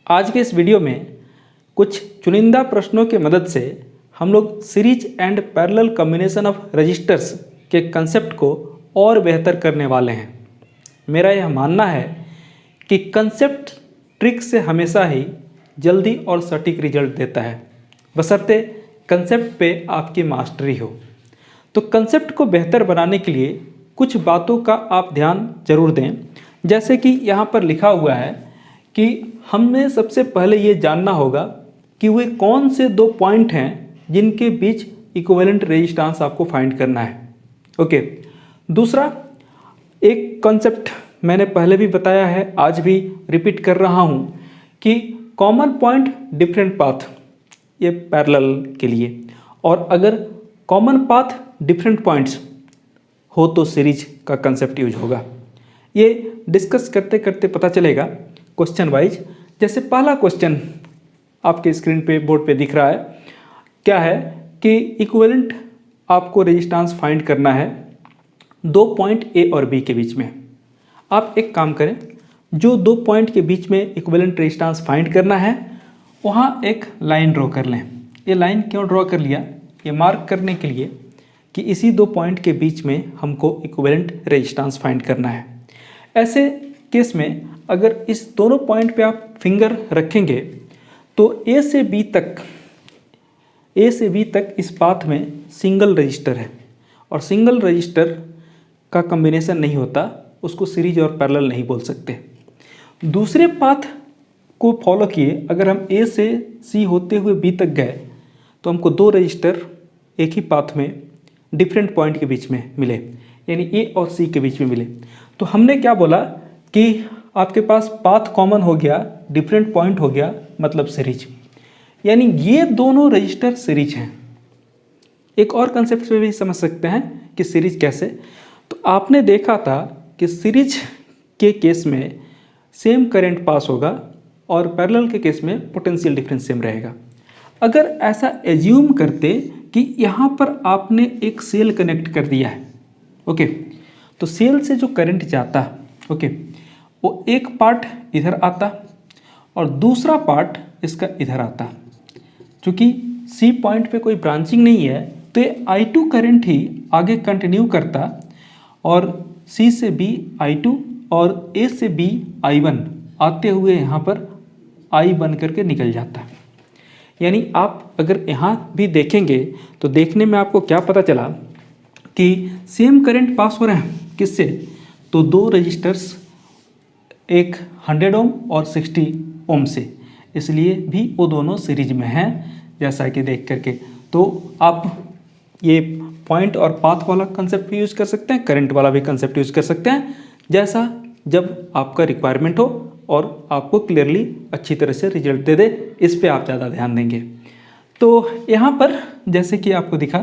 आज के इस वीडियो में कुछ चुनिंदा प्रश्नों की मदद से हम लोग series and parallel combination of resistors के कंसेप्ट को और बेहतर करने वाले हैं। मेरा यह मानना है कि कंसेप्ट ट्रिक से हमेशा ही जल्दी और सटीक रिजल्ट देता है, बशर्ते कंसेप्ट पे आपकी मास्टरी हो। तो कंसेप्ट को बेहतर बनाने के लिए कुछ बातों का आप ध्यान जरूर दें। जैसे कि यहाँ पर लिखा हुआ है कि हमें सबसे पहले ये जानना होगा कि वे कौन से दो पॉइंट हैं जिनके बीच इक्विवेलेंट रेजिस्टेंस आपको फाइंड करना है। ओके, दूसरा एक कॉन्सेप्ट मैंने पहले भी बताया है, आज भी रिपीट कर रहा हूँ कि कॉमन पॉइंट डिफरेंट पाथ, ये पैरेलल के लिए, और अगर कॉमन पाथ डिफरेंट पॉइंट्स हो तो सीरीज का कंसेप्ट यूज होगा। ये डिस्कस करते करते पता चलेगा क्वेश्चन वाइज। जैसे पहला क्वेश्चन आपके स्क्रीन पे बोर्ड पे दिख रहा है, क्या है कि इक्विवेलेंट आपको रेजिस्टेंस फाइंड करना है दो पॉइंट ए और बी के बीच में। आप एक काम करें, जो दो पॉइंट के बीच में इक्विवेलेंट रेजिस्टेंस फाइंड करना है वहाँ एक लाइन ड्रॉ कर लें। ये लाइन क्यों ड्रॉ कर लिया? ये मार्क करने के लिए कि इसी दो पॉइंट के बीच में हमको इक्विवेलेंट रेजिस्टेंस फाइंड करना है। ऐसे केस में अगर इस दोनों पॉइंट पे आप फिंगर रखेंगे तो ए से बी तक इस पाथ में सिंगल रजिस्टर है, और सिंगल रजिस्टर का कॉम्बिनेशन नहीं होता, उसको सीरीज और पैरेलल नहीं बोल सकते। दूसरे पाथ को फॉलो किए, अगर हम ए से सी होते हुए बी तक गए तो हमको दो रजिस्टर एक ही पाथ में डिफरेंट पॉइंट के बीच में मिले, यानी ए और सी के बीच में मिले। तो हमने क्या बोला कि आपके पास पाथ कॉमन हो गया, डिफरेंट पॉइंट हो गया, मतलब सीरीज, यानी ये दोनों रजिस्टर सीरीज हैं। एक और कंसेप्ट से भी समझ सकते हैं कि सीरीज कैसे। तो आपने देखा था कि सीरीज के केस में सेम करंट पास होगा और पैरेलल के केस में पोटेंशियल डिफरेंस सेम रहेगा। अगर ऐसा एज्यूम करते कि यहाँ पर आपने एक सेल कनेक्ट कर दिया है, ओके, तो सेल से जो करंट जाता, ओके, वो एक पार्ट इधर आता और दूसरा पार्ट इसका इधर आता। क्योंकि सी पॉइंट पे कोई ब्रांचिंग नहीं है तो ये I2 करंट ही आगे कंटिन्यू करता और C से B I2 और A से B I1 आते हुए यहाँ पर I बन करके निकल जाता। यानी आप अगर यहाँ भी देखेंगे तो देखने में आपको क्या पता चला कि सेम करंट पास हो रहे हैं। किससे? तो दो रजिस्टर्स, एक 100 ओम और 60 ओम से, इसलिए भी वो दोनों सीरीज में हैं, जैसा कि देख करके। तो आप ये पॉइंट और पाथ वाला कंसेप्ट भी यूज़ कर सकते हैं, करंट वाला भी कंसेप्ट यूज़ कर सकते हैं, जैसा जब आपका रिक्वायरमेंट हो और आपको क्लियरली अच्छी तरह से रिजल्ट दे दे, इस पे आप ज़्यादा ध्यान देंगे। तो यहाँ पर जैसे कि आपको दिखा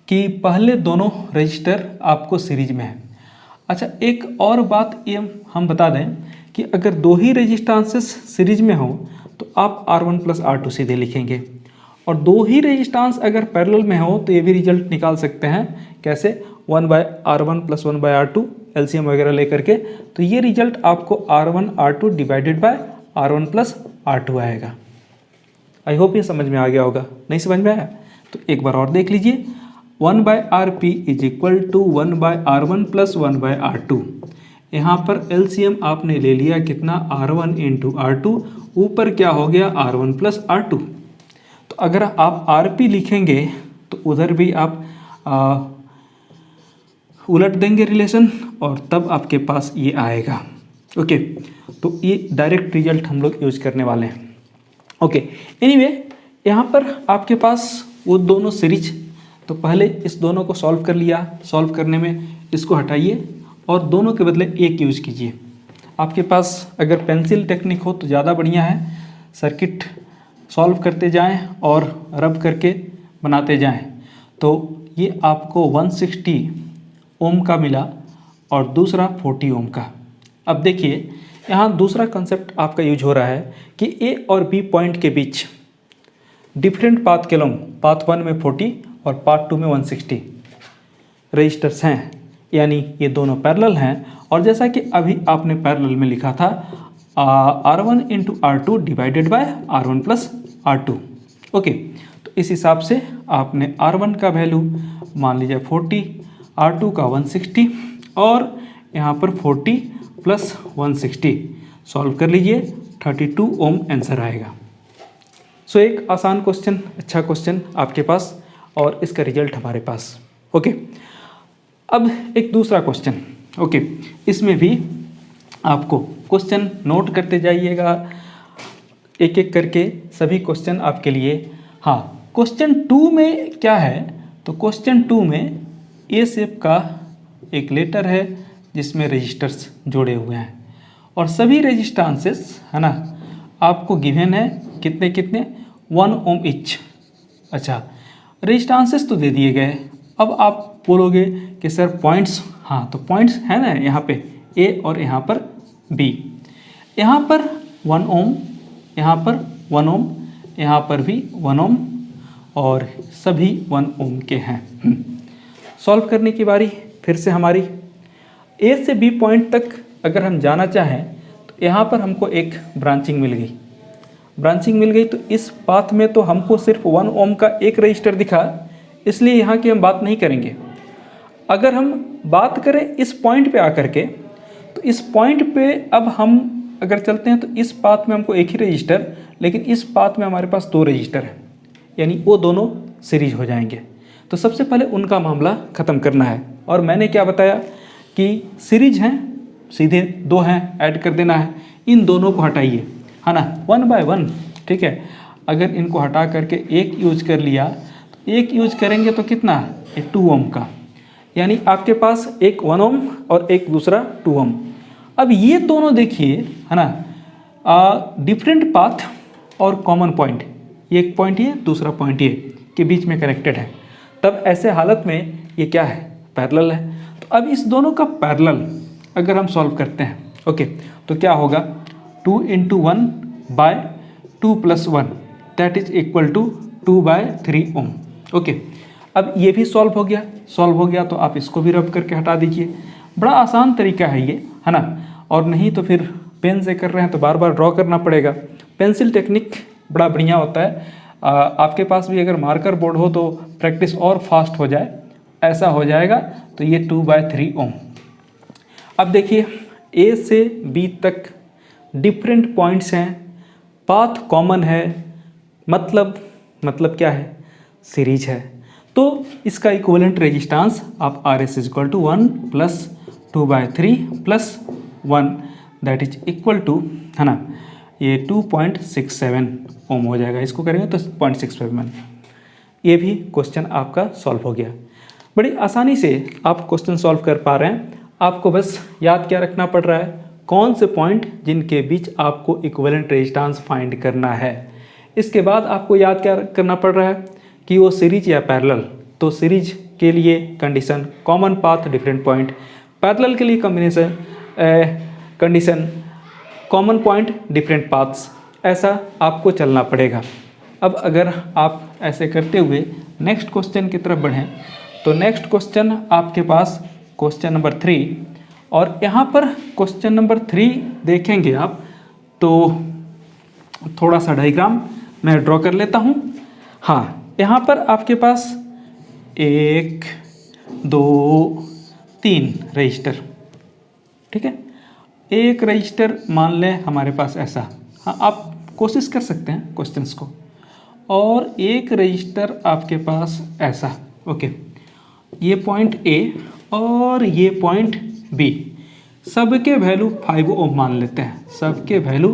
कि पहले दोनों रजिस्टर आपको सीरीज में है। अच्छा, एक और बात ये हम बता दें कि अगर दो ही रेजिस्टेंसेस सीरीज में हो तो आप R1 + R2 सीधे लिखेंगे, और दो ही रेजिस्टेंस अगर पैरेलल में हो तो ये भी रिजल्ट निकाल सकते हैं। कैसे? 1/R1 + 1/R2 एलसीएम वगैरह लेकर के। तो ये रिजल्ट आपको R1 R2 divided by R1 + R2 आएगा। आई होप ये समझ में आ गया होगा। नहीं समझ में आया तो एक बार और देख लीजिए। 1/Rp = 1/R1 + 1/R2। यहाँ पर एलसीएम आपने ले लिया कितना? R1 × R2, ऊपर क्या हो गया? R1 + R2। तो अगर आप Rp लिखेंगे तो उधर भी आप उलट देंगे रिलेशन और तब आपके पास ये आएगा। ओके, तो ये डायरेक्ट रिजल्ट हम लोग यूज करने वाले हैं। ओके, एनीवे, यहाँ पर आपके पास वो दोनों सीरीज, तो पहले इस दोनों को सॉल्व कर लिया। सॉल्व करने में इसको हटाइए और दोनों के बदले एक यूज़ कीजिए। आपके पास अगर पेंसिल टेक्निक हो तो ज़्यादा बढ़िया है। सर्किट सॉल्व करते जाएं और रब करके बनाते जाएं। तो ये आपको 160 ओम का मिला और दूसरा 40 ओम का। अब देखिए, यहाँ दूसरा कंसेप्ट आपका यूज हो रहा है कि ए और बी पॉइंट के बीच डिफरेंट पाथ के लॉन्ग, पाथ 1 में 40 और पाथ 2 में 160 रजिस्टर्स हैं, यानी ये दोनों पैरेलल हैं। और जैसा कि अभी आपने पैरेलल में लिखा था R1 into R2 divided by R1 plus R2। Okay, तो इस हिसाब से आपने R1 का वैल्यू मान लीजिए 40, R2 का 160 और यहाँ पर 40 प्लस 160 सॉल्व कर लीजिए, 32 ओम आंसर आएगा। सो एक आसान क्वेश्चन, अच्छा क्वेश्चन आपके पास और इसका रिजल्ट हमारे पास। ओके, अब एक दूसरा क्वेश्चन। ओके, इसमें भी आपको क्वेश्चन नोट करते जाइएगा एक एक करके, सभी क्वेश्चन आपके लिए। हाँ, क्वेश्चन 2 में क्या है, तो क्वेश्चन 2 में ए शेप का एक लेटर है जिसमें रजिस्टर्स जोड़े हुए हैं और सभी रजिस्टेंसेस है ना आपको गिवन है कितने कितने 1 ओम इच। अच्छा, रजिस्टेंसेस तो दे दिए गए, अब आप बोलोगे कि सर पॉइंट्स, हाँ तो पॉइंट्स है ना यहाँ पे ए और यहाँ पर बी, यहाँ पर 1 ओम, यहाँ पर 1 ओम, यहाँ पर भी 1 ओम और सभी 1 ओम के हैं। सॉल्व करने की बारी फिर से हमारी। ए से बी पॉइंट तक अगर हम जाना चाहें तो यहाँ पर हमको एक ब्रांचिंग मिल गई, तो इस पाथ में तो हमको सिर्फ 1 ओम का एक रजिस्टर दिखा, इसलिए यहाँ की हम बात नहीं करेंगे। अगर हम बात करें इस पॉइंट पे आकर के, तो इस पॉइंट पे अब हम अगर चलते हैं तो इस पाथ में हमको एक ही रजिस्टर, लेकिन इस पाथ में हमारे पास 2 रजिस्टर हैं, यानी वो दोनों सीरीज हो जाएंगे। तो सबसे पहले उनका मामला ख़त्म करना है। और मैंने क्या बताया कि सीरीज हैं, सीधे 2 हैं, ऐड कर देना है, इन दोनों को हटाइए, है ना, 1 बाय 1। ठीक है, अगर इनको हटा करके एक यूज कर लिया, तो एक यूज करेंगे तो कितना, 2 ओम का, यानी आपके पास एक 1 ओम और एक दूसरा 2 ओम। अब ये दोनों देखिए, है ना, डिफरेंट पाथ और कॉमन पॉइंट, एक पॉइंट ये दूसरा पॉइंट ये के बीच में कनेक्टेड है, तब ऐसे हालत में ये क्या है, पैरेलल है। तो अब इस दोनों का पैरेलल अगर हम सॉल्व करते हैं, ओके, तो क्या होगा, 2 into 1 by 2 plus 1 that is equal to 2 by 3 ohm. Okay, अब ये भी सॉल्व हो गया, तो आप इसको भी रब करके हटा दीजिए। बड़ा आसान तरीका है ये, है ना, और नहीं तो फिर पेन से कर रहे हैं तो बार बार ड्रॉ करना पड़ेगा। पेंसिल टेक्निक बड़ा बढ़िया होता है। आपके पास भी अगर मार्कर बोर्ड हो तो प्रैक्टिस और फास्ट हो जाए, ऐसा हो जाएगा। तो ये 2 बाय 3 ओम। अब देखिए, ए से बी तक डिफरेंट पॉइंट्स हैं, पाथ कॉमन है, मतलब क्या है, सीरीज है। तो इसका इक्विवेलेंट रेजिस्टेंस आप R S equal to 1 plus 2 by 3 plus 1 that is equal to, है ना, ये 2.67 ओम हो जाएगा। इसको करेंगे तो 0.67। ये भी क्वेश्चन आपका सॉल्व हो गया। बड़ी आसानी से आप क्वेश्चन सॉल्व कर पा रहे हैं। आपको बस याद क्या रखना पड़ रहा है, कौन से पॉइंट जिनके बीच आपको इक्विवेलेंट रेजिस्टेंस फाइंड करना है। इसके बाद आपको याद क्या करना पड़ रहा है कि वो सीरीज या पैरेलल। तो सीरीज के लिए condition common path different point, parallel के लिए condition common point different paths, ऐसा आपको चलना पड़ेगा। अब अगर आप ऐसे करते हुए नेक्स्ट क्वेश्चन की तरफ बढ़ें, तो नेक्स्ट क्वेश्चन आपके पास क्वेश्चन नंबर 3, और यहाँ पर क्वेश्चन नंबर 3 देखेंगे आप तो थोड़ा सा डायग्राम मैं ड्रॉ कर लेता हूँ। हाँ, यहाँ पर आपके पास 1 2 3 रजिस्टर, ठीक है, एक रजिस्टर मान लें हमारे पास ऐसा। हाँ, आप कोशिश कर सकते हैं क्वेश्चंस को। और एक रजिस्टर आपके पास ऐसा, ओके, ये पॉइंट ए और ये पॉइंट बी, सबके वैल्यू 5 ओम मान लेते हैं, सबके वैल्यू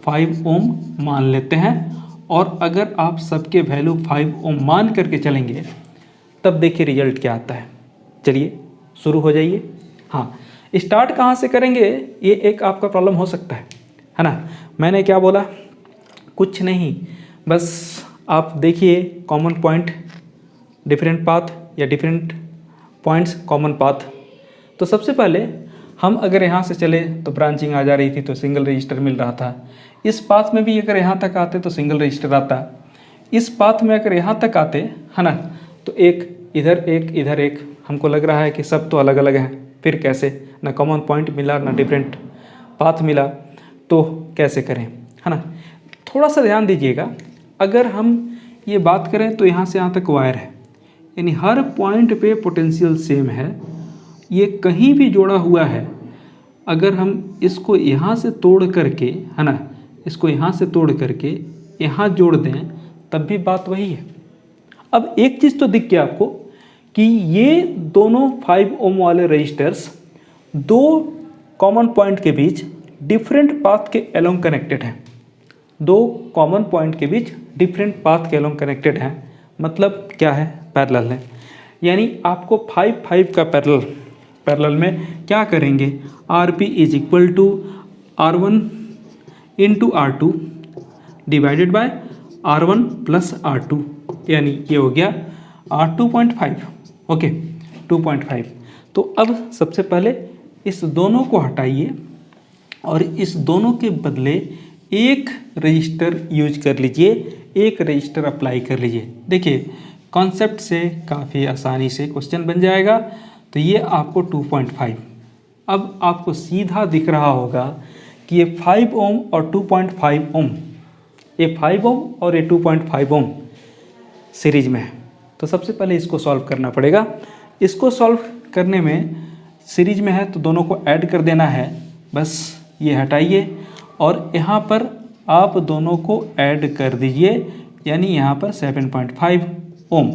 5 ओम मान लेते हैं। और अगर आप सबके वैल्यू 5 ओम मान करके चलेंगे तब देखिए रिजल्ट क्या आता है। चलिए शुरू हो जाइए। हाँ, स्टार्ट कहाँ से करेंगे, ये एक आपका प्रॉब्लम हो सकता है ना। मैंने क्या बोला, कुछ नहीं, बस आप देखिए कॉमन पॉइंट डिफरेंट पाथ या डिफरेंट पॉइंट्स कॉमन पाथ। तो सबसे पहले हम अगर यहाँ से चले तो ब्रांचिंग आ जा रही थी, तो सिंगल रजिस्टर मिल रहा था। इस पाथ में भी अगर यहाँ तक आते तो सिंगल रजिस्टर आता। इस पाथ में अगर यहाँ तक आते, है ना, तो एक इधर एक, हमको लग रहा है कि सब तो अलग अलग हैं, फिर कैसे, ना कॉमन पॉइंट मिला ना डिफरेंट पाथ मिला। तो कैसे करें, है ना। थोड़ा सा ध्यान दीजिएगा, अगर हम ये बात करें तो यहाँ से यहाँ तक वायर है, यानी हर पॉइंट पे पोटेंशियल सेम है, ये कहीं भी जोड़ा हुआ है। अगर हम इसको यहाँ से तोड़ करके, है ना, इसको यहाँ से तोड़ करके यहाँ जोड़ दें तब भी बात वही है। अब एक चीज़ तो दिख गया आपको कि ये दोनों 5 ओम वाले रजिस्टर्स दो कॉमन पॉइंट के बीच डिफरेंट पाथ के अलोंग कनेक्टेड हैं। दो कॉमन पॉइंट के बीच डिफरेंट पाथ के अलोंग कनेक्टेड हैं, मतलब क्या है, पैरेलल है। यानी आपको 5 का पैरेलल में क्या करेंगे, RP is equal to R1 into R2 divided by R1 plus R2, यानी ये हो गया R2.5, ओके 2.5। तो अब सबसे पहले इस दोनों को हटाइए और इस दोनों के बदले एक रजिस्टर यूज कर लीजिए, एक रजिस्टर अप्लाई कर लीजिए। देखिए कॉन्सेप्ट से काफ़ी आसानी से क्वेश्चन बन जाएगा। तो ये आपको 2.5, अब आपको सीधा दिख रहा होगा कि ये 5 ओम और 2.5 ओम, ये 5 ओम और ये 2.5 ओम सीरीज में है। तो सबसे पहले इसको सॉल्व करना पड़ेगा। इसको सॉल्व करने में सीरीज में है तो दोनों को ऐड कर देना है, बस ये हटाइए और यहाँ पर आप दोनों को ऐड कर दीजिए, यानी यहाँ पर 7.5 ओम।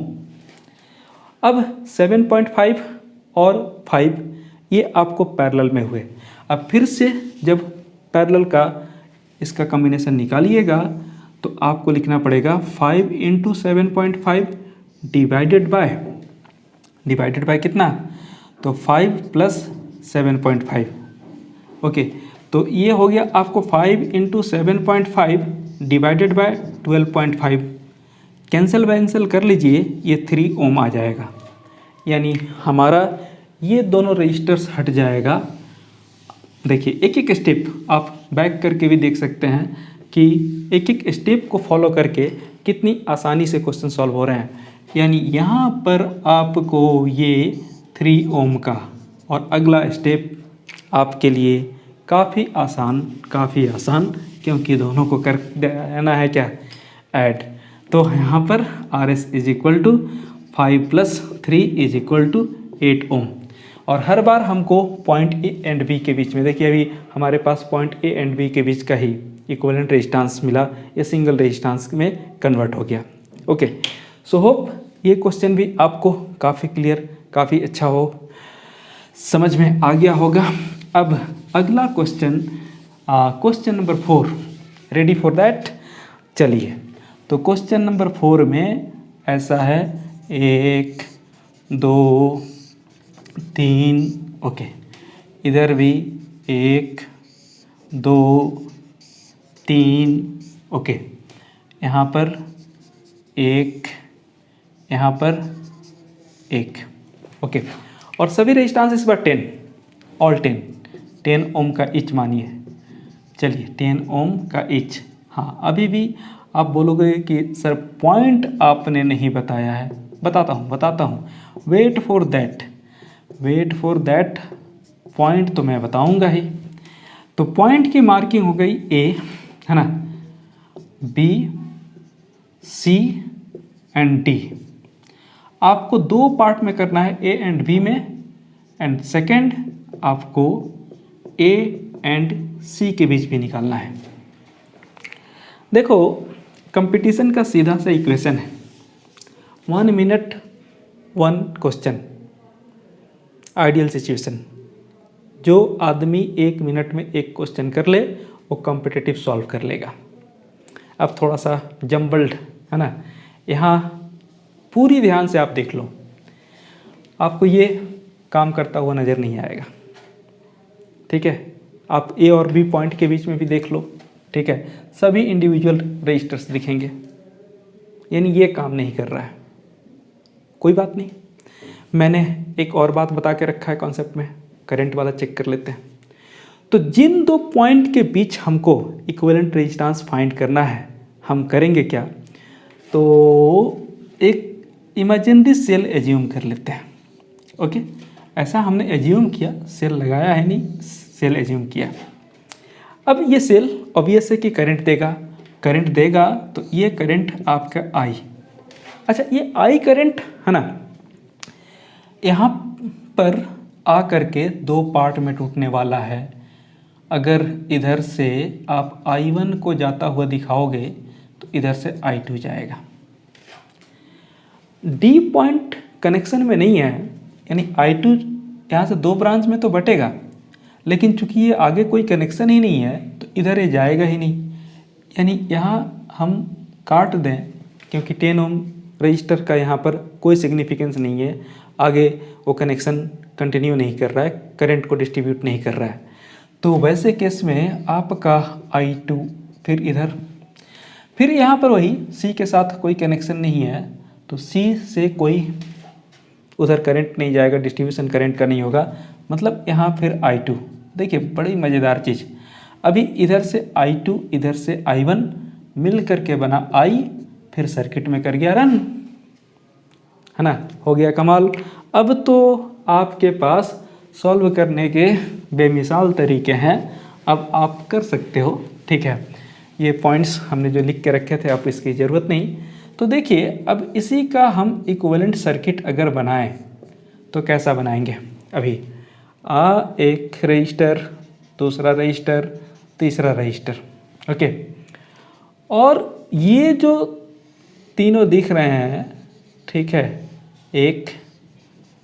अब 7.5 और 5 ये आपको पैरेलल में हुए। अब फिर से जब पैरेलल का इसका कॉम्बिनेशन निकालिएगा तो आपको लिखना पड़ेगा 5 इंटू 7.5 डिवाइडेड बाय कितना, तो 5 प्लस 7.5, ओके। तो ये हो गया आपको 5 इंटू 7.5 डिवाइडेड बाय 12.5, कैंसिल कर लीजिए, ये 3 ओम आ जाएगा। यानी हमारा ये दोनों रजिस्टर्स हट जाएगा। देखिए एक एक स्टेप आप बैक करके भी देख सकते हैं कि एक एक स्टेप को फॉलो करके कितनी आसानी से क्वेश्चन सॉल्व हो रहे हैं। यानी यहाँ पर आपको ये 3 ओम का और अगला स्टेप आपके लिए काफ़ी आसान क्योंकि दोनों को कर देना है क्या, ऐड। तो यहाँ पर RS is equal to 5 plus 3 is equal to 8 ohm. और हर बार हमको पॉइंट A एंड B के बीच में, देखिए अभी हमारे पास पॉइंट A एंड B के बीच का ही इक्विवेलेंट रेजिस्टेंस मिला, ये सिंगल रेजिस्टेंस में कन्वर्ट हो गया, ओके। सो होप ये क्वेश्चन भी आपको काफ़ी क्लियर, काफ़ी अच्छा हो, समझ में आ गया होगा। अब अगला question, question number 4, ready for that. चलिए तो क्वेश्चन नंबर 4 में ऐसा है 1 2 3, ओके, इधर भी 1 2 3, ओके, यहाँ पर 1, यहाँ पर 1, ओके। और सभी रेजिस्टेंस इस बार 10, ऑल 10 ओम का ईच मानिए। चलिए 10 ओम का ईच। हाँ अभी भी आप बोलोगे कि सर पॉइंट आपने नहीं बताया है, बताता हूँ, वेट फॉर दैट पॉइंट तो मैं बताऊँगा ही। तो पॉइंट की मार्किंग हो गई A, है ना, B, C एंड D। आपको 2 पार्ट में करना है, A एंड B में, एंड सेकेंड आपको A एंड C के बीच भी निकालना है। देखो कंपटीशन का सीधा सा इक्वेशन है 1 मिनट 1 क्वेश्चन, आइडियल सिचुएशन। जो आदमी 1 मिनट में एक क्वेश्चन कर ले वो कॉम्पिटिटिव सॉल्व कर लेगा। अब थोड़ा सा जम्बल्ड है ना, यहाँ पूरी ध्यान से आप देख लो, आपको ये काम करता हुआ नज़र नहीं आएगा, ठीक है। आप A और B पॉइंट के बीच में भी देख लो, ठीक है, सभी इंडिविजुअल रजिस्टर्स दिखेंगे, यानी ये काम नहीं कर रहा है। कोई बात नहीं, मैंने एक और बात बता के रखा है कॉन्सेप्ट में, करंट वाला चेक कर लेते हैं। तो जिन 2 पॉइंट के बीच हमको इक्विवेलेंट रेजिस्टेंस फाइंड करना है, हम करेंगे क्या, तो एक इमेजिनरी सेल एज्यूम कर लेते हैं, ओके। ऐसा हमने एज्यूम किया, सेल लगाया है नहीं, सेल एज्यूम किया। अब ये सेल ऑब्वियस है कि करंट देगा तो ये करंट आपका आई। अच्छा, ये आई करंट है ना, यहाँ पर आ करके दो पार्ट में टूटने वाला है। अगर इधर से आप I1 को जाता हुआ दिखाओगे तो इधर से I2 जाएगा। डी पॉइंट कनेक्शन में नहीं है, यानी I2 यहाँ से दो ब्रांच में तो बटेगा, लेकिन चूंकि ये आगे कोई कनेक्शन ही नहीं है तो इधर ये जाएगा ही नहीं। यानी यहाँ हम काट दें, क्योंकि 10 ओम रजिस्टर का यहाँ पर कोई सिग्निफिकेंस नहीं है, आगे वो कनेक्शन कंटिन्यू नहीं कर रहा है, करंट को डिस्ट्रीब्यूट नहीं कर रहा है। तो वैसे केस में आपका I2 फिर इधर, फिर यहाँ पर वही C के साथ कोई कनेक्शन नहीं है तो C से कोई उधर करंट नहीं जाएगा, डिस्ट्रीब्यूशन करंट का नहीं होगा, मतलब यहाँ फिर I2। देखिए बड़ी मज़ेदार चीज़, अभी इधर से I2 इधर से I1 मिल करके बना I, फिर सर्किट में कर गया रन, है ना, हो गया कमाल। अब तो आपके पास सॉल्व करने के बेमिसाल तरीके हैं, अब आप कर सकते हो। ठीक है, ये पॉइंट्स हमने जो लिख के रखे थे आप इसकी ज़रूरत नहीं। तो देखिए अब इसी का हम इक्विवेलेंट सर्किट अगर बनाएं तो कैसा बनाएंगे। अभी एक रजिस्टर, दूसरा रजिस्टर, तीसरा रजिस्टर, ओके, और ये जो तीनों दिख रहे हैं, ठीक है, 1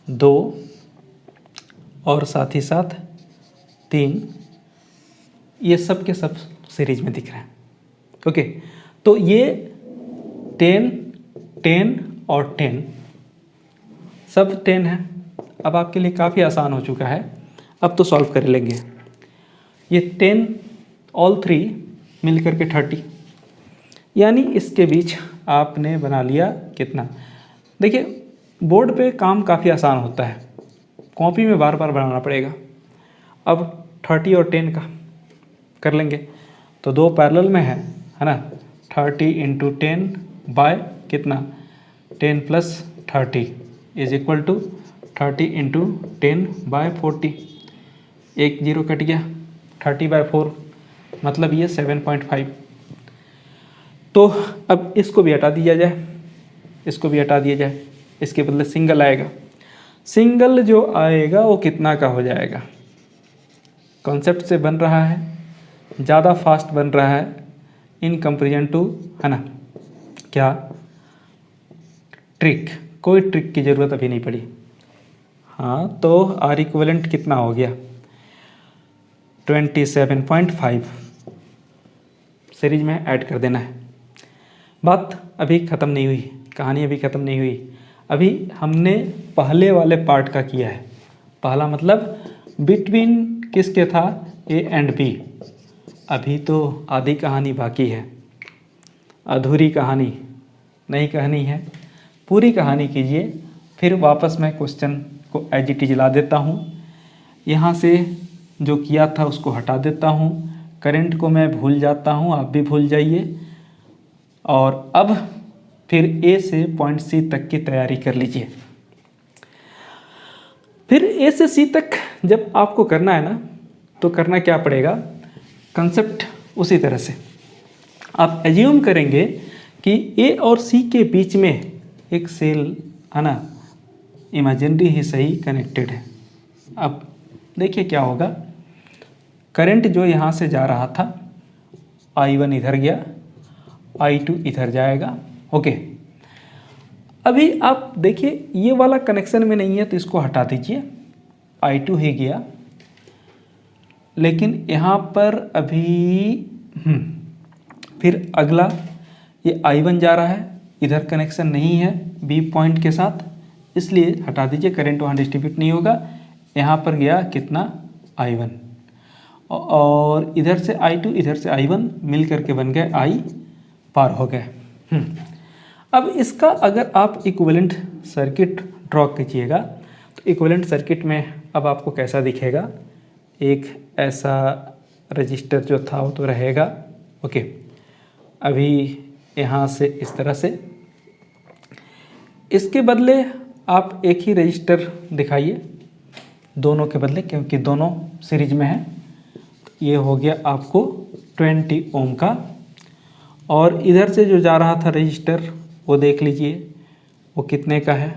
2 और साथ ही साथ 3, ये सब के सब सीरीज में दिख रहे हैं। ओके, तो ये 10 10 और 10 सब 10 है। अब आपके लिए काफ़ी आसान हो चुका है, अब तो सॉल्व कर लेंगे। ये 10 ऑल 3 मिल करके 30, यानी इसके बीच आपने बना लिया कितना। देखिए बोर्ड पे काम काफ़ी आसान होता है, कॉपी में बार बार बनाना पड़ेगा। अब 30 और 10 का कर लेंगे तो दो पैरेलल में है ना, 30 इंटू 10 बाय कितना 10 plus 30 is equal to 30 into 10 by 40, एक जीरो कट गया, 30 बाय 4 मतलब ये 7.5। तो अब इसको भी हटा दिया जाए, इसको भी हटा दिया जाए, इसके बदले सिंगल आएगा। सिंगल जो आएगा वो कितना का हो जाएगा, कॉन्सेप्ट से बन रहा है, ज़्यादा फास्ट बन रहा है इन कंपेरिजन टू, है ना, क्या ट्रिक, कोई ट्रिक की ज़रूरत अभी नहीं पड़ी। हाँ, तो आर इक्विवेलेंट कितना हो गया 27.5, सीरीज में ऐड कर देना है। बात अभी ख़त्म नहीं हुई, कहानी अभी ख़त्म नहीं हुई, अभी हमने पहले वाले पार्ट का किया है। पहला मतलब बिटवीन किसके था, ए एंड बी। अभी तो आधी कहानी बाकी है, अधूरी कहानी नहीं कहनी है, पूरी कहानी कीजिए। फिर वापस मैं क्वेश्चन को एज इट इज ला देता हूँ, यहाँ से जो किया था उसको हटा देता हूँ, करंट को मैं भूल जाता हूँ, आप भी भूल जाइए, और अब फिर ए से पॉइंट सी तक की तैयारी कर लीजिए। फिर ए से सी तक जब आपको करना है ना, तो करना क्या पड़ेगा, कंसेप्ट उसी तरह से आप एज्यूम करेंगे कि ए और सी के बीच में एक सेल, है ना, इमेजिनरी ही सही कनेक्टेड है। अब देखिए क्या होगा, करंट जो यहाँ से जा रहा था I1 इधर गया, I2 इधर जाएगा। ओके, अभी आप देखिए ये वाला कनेक्शन में नहीं है तो इसको हटा दीजिए, I2 ही गया, लेकिन यहाँ पर अभी फिर अगला ये I1 जा रहा है, इधर कनेक्शन नहीं है बी पॉइंट के साथ, इसलिए हटा दीजिए, करंट वहाँ डिस्ट्रीब्यूट नहीं होगा। यहाँ पर गया कितना I1, और इधर से I2 इधर से I1 मिल करके बन गए I, पार हो गए। अब इसका अगर आप इक्विवेलेंट सर्किट ड्रॉ कीजिएगा तो इक्विवेलेंट सर्किट में अब आपको कैसा दिखेगा, एक ऐसा रजिस्टर जो था वो तो रहेगा। ओके, अभी यहाँ से इस तरह से, इसके बदले आप एक ही रजिस्टर दिखाइए दोनों के बदले, क्योंकि दोनों सीरीज में है। तो ये हो गया आपको 20 ओम का। और इधर से जो जा रहा था रजिस्टर वो देख लीजिए वो कितने का है,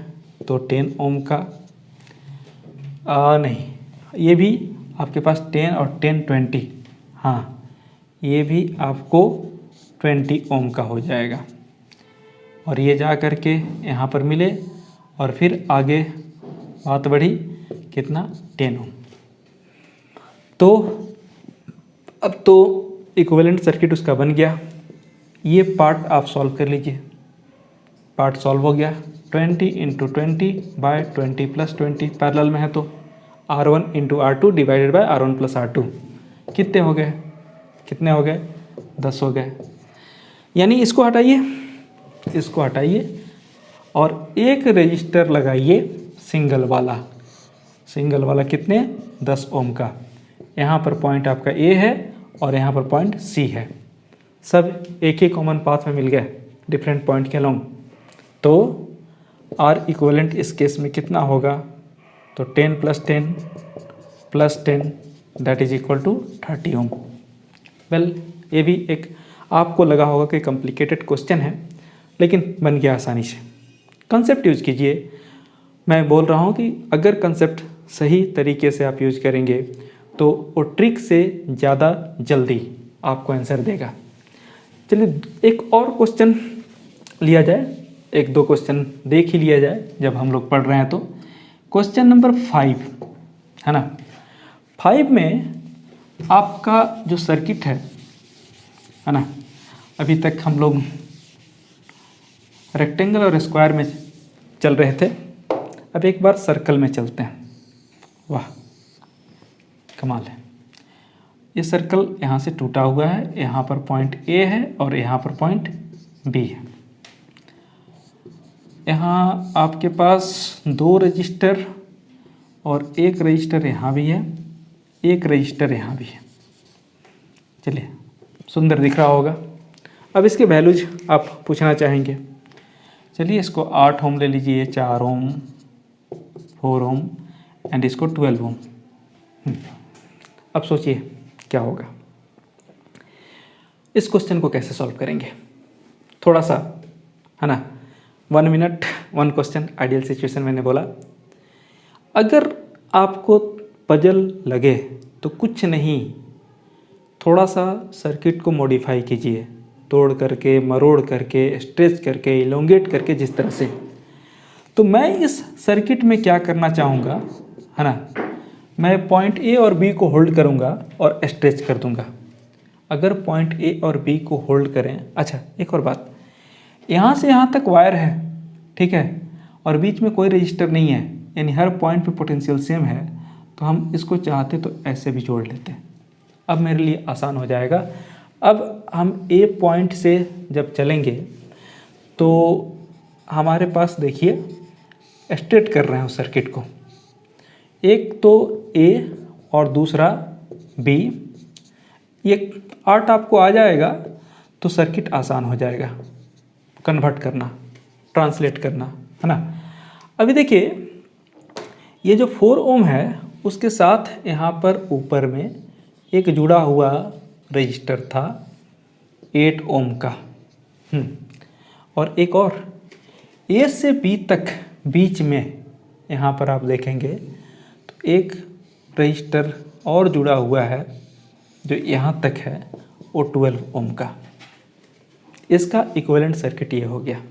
तो 10 ओम का। नहीं, ये भी आपके पास 10 और 10 20, हाँ ये भी आपको 20 ओम का हो जाएगा। और ये जा कर के यहाँ पर मिले और फिर आगे बात बढ़ी कितना, 10 ओम। तो अब तो इक्विवेलेंट सर्किट उसका बन गया। ये पार्ट आप सॉल्व कर लीजिए। पार्ट सॉल्व हो गया, 20 × 20/20 + 20 पैरेलल में है तो R1 × R2 divided by R1 + R2 कितने हो गए, कितने हो गए, 10 हो गए। यानी इसको हटाइए, इसको हटाइए और एक रजिस्टर लगाइए सिंगल वाला। सिंगल वाला कितने, 10 ओम का। यहाँ पर पॉइंट आपका A है और यहाँ पर पॉइंट C है, सब एक ही कॉमन पाथ में मिल गए डिफरेंट पॉइंट के अलोंग। तो R इक्विवेलेंट इस केस में कितना होगा, तो 10 + 10 + 10 that is equal to 30 ohm. Well, ये भी एक आपको लगा होगा कि कॉम्प्लिकेटेड क्वेश्चन है, लेकिन बन गया आसानी से। कंसेप्ट यूज कीजिए। मैं बोल रहा हूँ कि अगर कंसेप्ट सही तरीके से आप यूज करेंगे तो वो ट्रिक से ज़्यादा जल्दी आपको आंसर देगा। चलिए एक और क्वेश्चन लिया जाए, एक दो क्वेश्चन देख ही लिया जाए जब हम लोग पढ़ रहे हैं। तो क्वेश्चन नंबर 5 है ना, 5 में आपका जो सर्किट है ना, अभी तक हम लोग रेक्टेंगल और स्क्वायर में चल रहे थे, अब एक बार सर्कल में चलते हैं। वाह कमाल है। ये सर्कल यहाँ से टूटा हुआ है, यहाँ पर पॉइंट A है और यहाँ पर पॉइंट B है। यहाँ आपके पास 2 रजिस्टर और एक रजिस्टर यहाँ भी है, एक रजिस्टर यहाँ भी है। चलिए सुंदर दिख रहा होगा। अब इसके वैल्यूज आप पूछना चाहेंगे। चलिए इसको 8 ओम ले लीजिए, 4 ओम, 4 ओम एंड इसको 12 ओम। अब सोचिए क्या होगा। इस क्वेश्चन को कैसे सॉल्व करेंगे, थोड़ा सा है ना, 1 मिनट 1 क्वेश्चन आइडियल सिचुएशन मैंने बोला। अगर आपको पजल लगे तो कुछ नहीं, थोड़ा सा सर्किट को मॉडिफाई कीजिए, तोड़ करके, मरोड़ करके, स्ट्रेच करके, इलोंगेट करके, जिस तरह से। तो मैं इस सर्किट में क्या करना चाहूँगा है ना, मैं पॉइंट A और B को होल्ड करूँगा और स्ट्रेच कर दूँगा। अगर पॉइंट A और B को होल्ड करें, अच्छा एक और बात, यहाँ से यहाँ तक वायर है, ठीक है, और बीच में कोई रजिस्टर नहीं है, यानी हर पॉइंट पे पोटेंशियल सेम है, तो हम इसको चाहते तो ऐसे भी जोड़ लेते हैं। अब मेरे लिए आसान हो जाएगा। अब हम A पॉइंट से जब चलेंगे तो हमारे पास देखिए स्ट्रेट कर रहे हैं उस सर्किट को, एक तो A और दूसरा B। ये 8 आपको आ जाएगा तो सर्किट आसान हो जाएगा कन्वर्ट करना, ट्रांसलेट करना, है ना। अभी देखिए ये जो 4 ओम है उसके साथ यहाँ पर ऊपर में एक जुड़ा हुआ रजिस्टर था 8 ओम का। और एक और A से B तक बीच में यहाँ पर आप देखेंगे तो एक रजिस्टर और जुड़ा हुआ है जो यहाँ तक है, वो 12 ओम का। इसका इक्विवेलेंट सर्किट ये हो गया।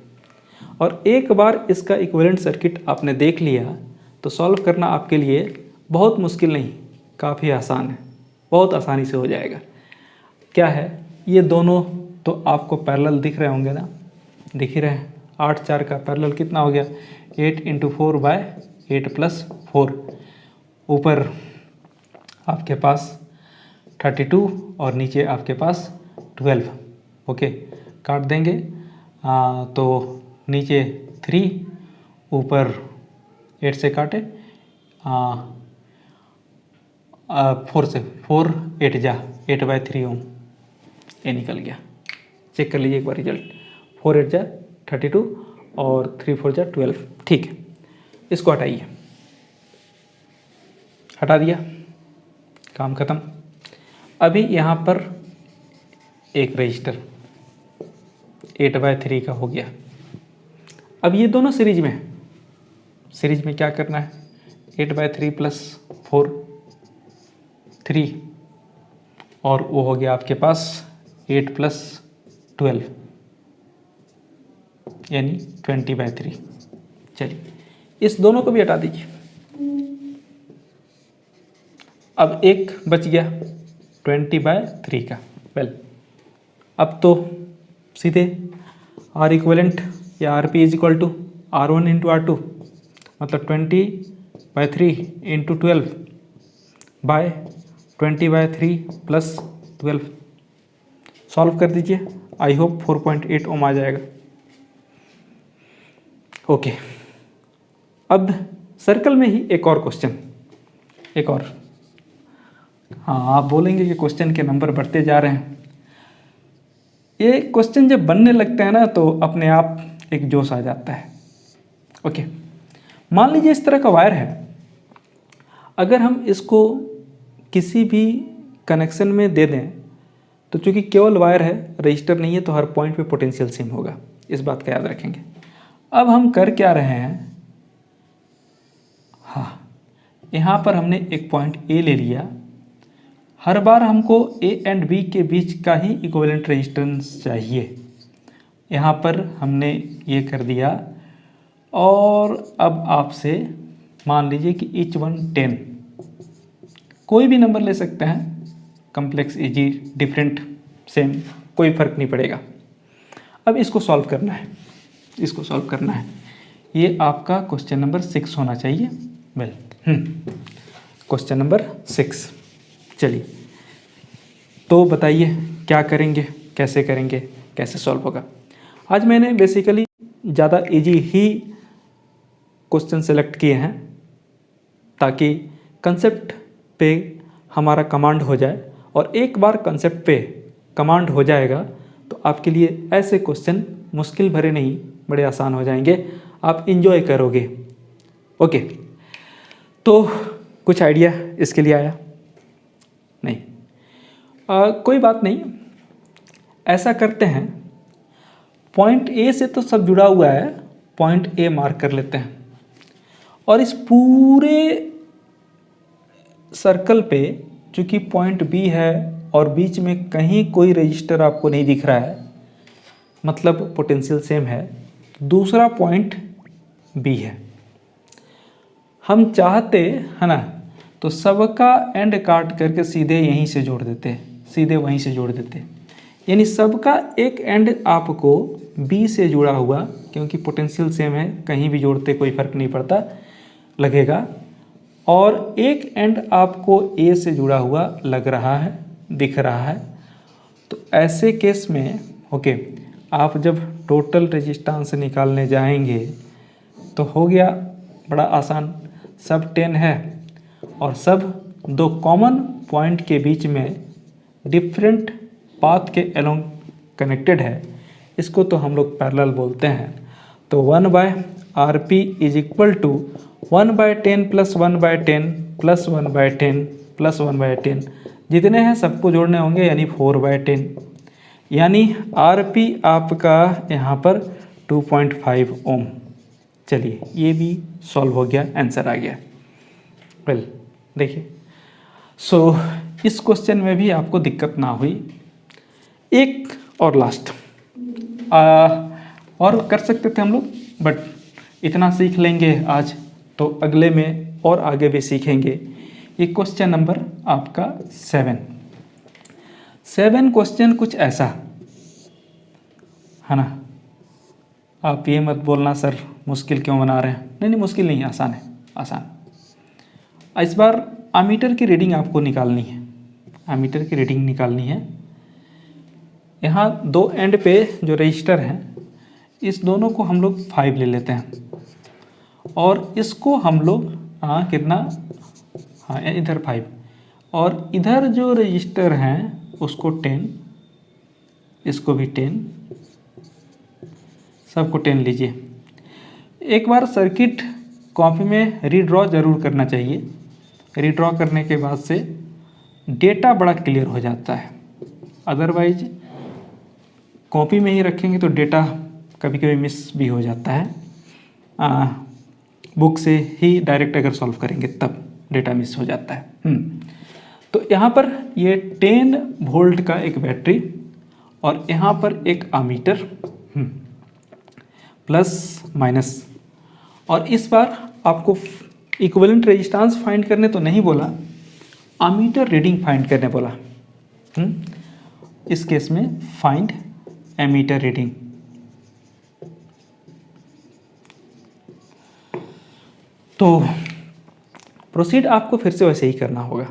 और एक बार इसका इक्विवेलेंट सर्किट आपने देख लिया तो सॉल्व करना आपके लिए बहुत मुश्किल नहीं, काफ़ी आसान है, बहुत आसानी से हो जाएगा। क्या है, ये दोनों तो आपको पैरेलल दिख रहे होंगे ना, दिख ही रहे हैं। 8 4 का पैरेलल कितना हो गया, 8 × 4/8 + 4। ऊपर आपके पास 32 और नीचे आपके पास 12। ओके, काट देंगे तो नीचे 3, ऊपर 8 से काटे 4 से, 4 8 जा 8/3 ओम, ये निकल गया। चेक कर लीजिए एक बार रिजल्ट, 4 8 जा 32 और 3 4 जा 12। ठीक है, इसको हटाइए, हटा दिया, काम खत्म। अभी यहाँ पर एक रजिस्टर 8/3 का हो गया। अब ये दोनों सीरीज में क्या करना है, 8/3 प्लस 4 3 और वो हो गया आपके पास 8 प्लस 12 यानी 20/3। चलिए इस दोनों को भी हटा दीजिए। अब एक बच गया 20/3 का। वेल अब तो सीधे R इक्वलेंट या RP is equal to R1 into R2 मतलब 20/3 इंटू 12 बाय 20/3 प्लस 12 सॉल्व कर दीजिए। आई होप 4.8 ओम आ जाएगा। ओके अब सर्कल में ही एक और क्वेश्चन, एक और। हाँ आप बोलेंगे कि क्वेश्चन के नंबर बढ़ते जा रहे हैं। ये क्वेश्चन जब बनने लगते हैं ना तो अपने आप एक जोश आ जाता है। ओके मान लीजिए इस तरह का वायर है, अगर हम इसको किसी भी कनेक्शन में दे दें तो चूंकि केवल वायर है, रजिस्टर नहीं है, तो हर पॉइंट पे पोटेंशियल सेम होगा। इस बात का याद रखेंगे। अब हम कर क्या रहे हैं, हाँ यहाँ पर हमने एक पॉइंट A ले लिया। हर बार हमको A एंड B के बीच का ही इक्विवेलेंट रेजिस्टेंस चाहिए। यहाँ पर हमने ये कर दिया और अब आपसे मान लीजिए कि ईच वन 10, कोई भी नंबर ले सकते हैं, कम्प्लेक्स इजी डिफरेंट सेम कोई फ़र्क नहीं पड़ेगा। अब इसको सॉल्व करना है, इसको सॉल्व करना है। ये आपका क्वेश्चन नंबर 6 होना चाहिए। Well question number 6। चलिए तो बताइए क्या करेंगे, कैसे करेंगे, कैसे सॉल्व होगा। आज मैंने बेसिकली ज़्यादा इजी ही क्वेश्चन सेलेक्ट किए हैं ताकि कंसेप्ट पे हमारा कमांड हो जाए, और एक बार कंसेप्ट पे कमांड हो जाएगा तो आपके लिए ऐसे क्वेश्चन मुश्किल भरे नहीं, बड़े आसान हो जाएंगे, आप इंजॉय करोगे। ओके तो कुछ आइडिया इसके लिए आया नहीं? कोई बात नहीं, ऐसा करते हैं, पॉइंट A से तो सब जुड़ा हुआ है, पॉइंट A मार्क कर लेते हैं और इस पूरे सर्कल पे चूंकि पॉइंट B है और बीच में कहीं कोई रजिस्टर आपको नहीं दिख रहा है, मतलब पोटेंशियल सेम है, दूसरा पॉइंट B है। हम चाहते है ना तो सबका एंड काट करके सीधे यहीं से जोड़ देते, सीधे वहीं से जोड़ देते, यानी सबका एक एंड आपको B से जुड़ा हुआ, क्योंकि पोटेंशियल सेम है, कहीं भी जोड़ते कोई फर्क नहीं पड़ता लगेगा, और एक एंड आपको A से जुड़ा हुआ लग रहा है, दिख रहा है। तो ऐसे केस में ओके आप जब टोटल रेजिस्टेंस निकालने जाएंगे तो हो गया बड़ा आसान, सब 10 है और सब दो कॉमन पॉइंट के बीच में डिफरेंट पाथ के अलोंग कनेक्टेड है, इसको तो हम लोग पैरेलल बोलते हैं। तो 1/RP is equal to 1/10 plus 1/10 plus 1/10 plus 1/10, जितने हैं सबको जोड़ने होंगे यानी 4/10, यानी RP आपका यहाँ पर 2.5 ओम। चलिए ये भी सॉल्व हो गया, आंसर आ गया। वेल देखिए सो इस क्वेश्चन में भी आपको दिक्कत ना हुई। एक और लास्ट और कर सकते थे हम लोग, बट इतना सीख लेंगे आज तो अगले में और आगे भी सीखेंगे। ये क्वेश्चन नंबर आपका 7 क्वेश्चन कुछ ऐसा है ना, आप ये मत बोलना सर मुश्किल क्यों बना रहे हैं, नहीं मुश्किल नहीं, आसान है, आसान। इस बार एमीटर की रीडिंग आपको निकालनी है, एमीटर की रीडिंग निकालनी है। यहाँ दो एंड पे जो रजिस्टर हैं, इस दोनों को हम लोग 5 ले लेते हैं और इसको हम लोग कितना, हाँ इधर 5 और इधर जो रजिस्टर हैं उसको 10, इसको भी 10, सबको 10 लीजिए। एक बार सर्किट कॉपी में रीड्रॉ ज़रूर करना चाहिए। रीड्रॉ करने के बाद से डेटा बड़ा क्लियर हो जाता है। अदरवाइज कॉपी में ही रखेंगे तो डेटा कभी कभी मिस भी हो जाता है। बुक से ही डायरेक्ट अगर सॉल्व करेंगे तब डेटा मिस हो जाता है। तो यहाँ पर ये 10 वोल्ट का एक बैटरी और यहाँ पर एक अमीटर प्लस माइनस, और इस बार आपको इक्विवेलेंट रेजिस्टेंस फाइंड करने तो नहीं बोला, अमीटर रीडिंग फाइंड करने बोला। इस केस में फाइंड एमीटर रीडिंग। तो प्रोसीड आपको फिर से वैसे ही करना होगा।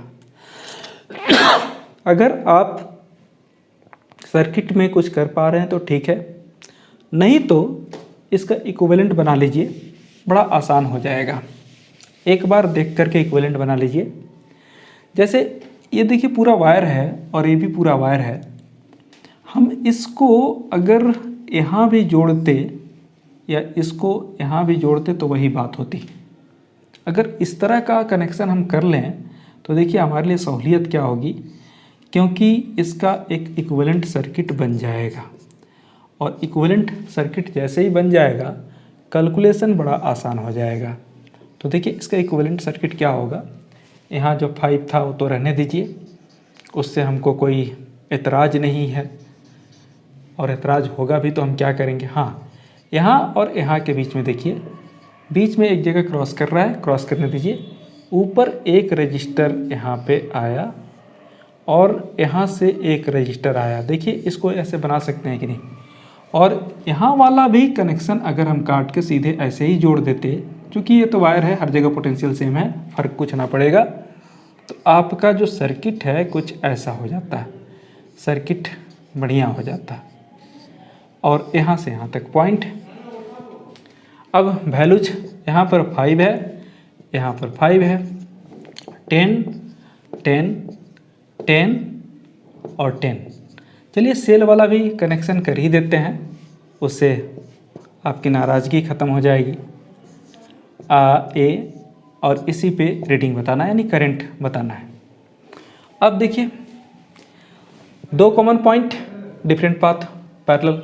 अगर आप सर्किट में कुछ कर पा रहे हैं तो ठीक है, नहीं तो इसका इक्विवेलेंट बना लीजिए, बड़ा आसान हो जाएगा। एक बार देख करके इक्विवेलेंट बना लीजिए। जैसे ये देखिए पूरा वायर है और ये भी पूरा वायर है, हम इसको अगर यहाँ भी जोड़ते या इसको यहाँ भी जोड़ते तो वही बात होती। अगर इस तरह का कनेक्शन हम कर लें तो देखिए हमारे लिए सहूलियत क्या होगी, क्योंकि इसका एक इक्विवेलेंट सर्किट बन जाएगा, और इक्विवेलेंट सर्किट जैसे ही बन जाएगा कैलकुलेशन बड़ा आसान हो जाएगा। तो देखिए इसका इक्विवेलेंट सर्किट क्या होगा, यहाँ जो 5 था वो तो रहने दीजिए, उससे हमको कोई एतराज़ नहीं है, और एतराज़ होगा भी तो हम क्या करेंगे, हाँ यहाँ और यहाँ के बीच में देखिए, बीच में एक जगह क्रॉस कर रहा है, क्रॉस करने दीजिए। ऊपर एक रजिस्टर यहाँ पे आया और यहाँ से एक रजिस्टर आया, देखिए इसको ऐसे बना सकते हैं कि नहीं। और यहाँ वाला भी कनेक्शन अगर हम काट के सीधे ऐसे ही जोड़ देते, क्योंकि ये तो वायर है, हर जगह पोटेंशियल सेम है, फ़र्क कुछ ना पड़ेगा, तो आपका जो सर्किट है कुछ ऐसा हो जाता है, सर्किट बढ़िया हो जाता है। और यहाँ से यहाँ तक पॉइंट। अब वैल्यूज यहाँ पर 5 है, यहाँ पर 5 है, 10 10 10 और 10। चलिए सेल वाला भी कनेक्शन कर ही देते हैं, उससे आपकी नाराज़गी ख़त्म हो जाएगी। ए और इसी पे रीडिंग बताना है, यानी करंट बताना है। अब देखिए 2 common point, different path, parallel,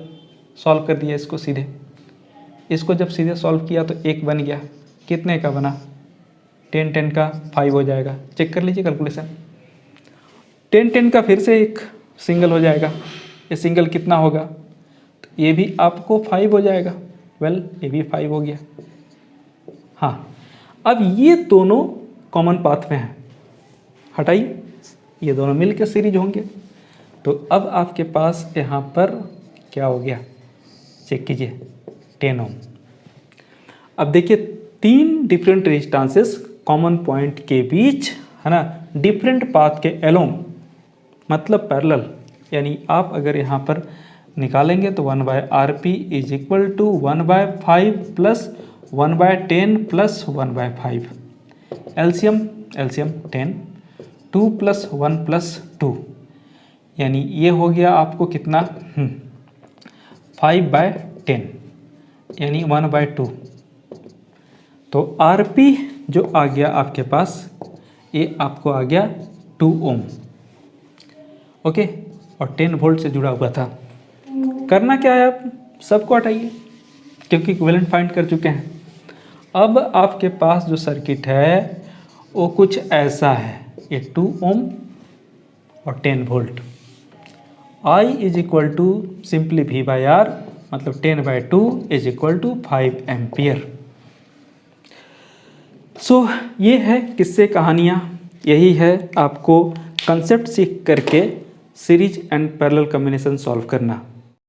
solve कर दिया इसको सीधे। इसको जब सीधे सॉल्व किया तो 1 बन गया, कितने का बना, 10 10 का 5 हो जाएगा। चेक कर लीजिए कैलकुलेशन, 10 10 का फिर से एक सिंगल हो जाएगा, ये सिंगल कितना होगा, तो ये भी आपको 5 हो जाएगा। वेल ये भी 5 हो गया। हाँ, अब ये दोनों कॉमन पाथ में हैं, हटाइए, ये दोनों मिल के सीरीज होंगे। तो अब आपके पास यहाँ पर क्या हो गया, चेक कीजिए, 10 ओम। अब देखिए 3 डिफरेंट रेजिस्टेंसेस कॉमन पॉइंट के बीच है ना, डिफरेंट पाथ के एलोंग, मतलब पैरेलल, यानी आप अगर यहाँ पर निकालेंगे तो 1/RP is equal to 1/5 plus 1/10 plus 1/5। LCM 10, 2 plus 1 plus 2, यानी ये हो गया आपको कितना, 5/10 यानी 1/2। तो RP जो आ गया आपके पास, ये आपको आ गया 2 ओम। ओके, और 10 वोल्ट से जुड़ा हुआ था। करना क्या है, आप सबको हटाइए, क्योंकि इक्विवेलेंट फाइंड कर चुके हैं। अब आपके पास जो सर्किट है वो कुछ ऐसा है, ये 2 ओम और 10 volt. I is equal to simply V/R, मतलब 10/2 is equal to 5 ampere. So ये है किस्से कहानियाँ, यही है आपको कंसेप्ट सीख करके series and parallel combination solve करना।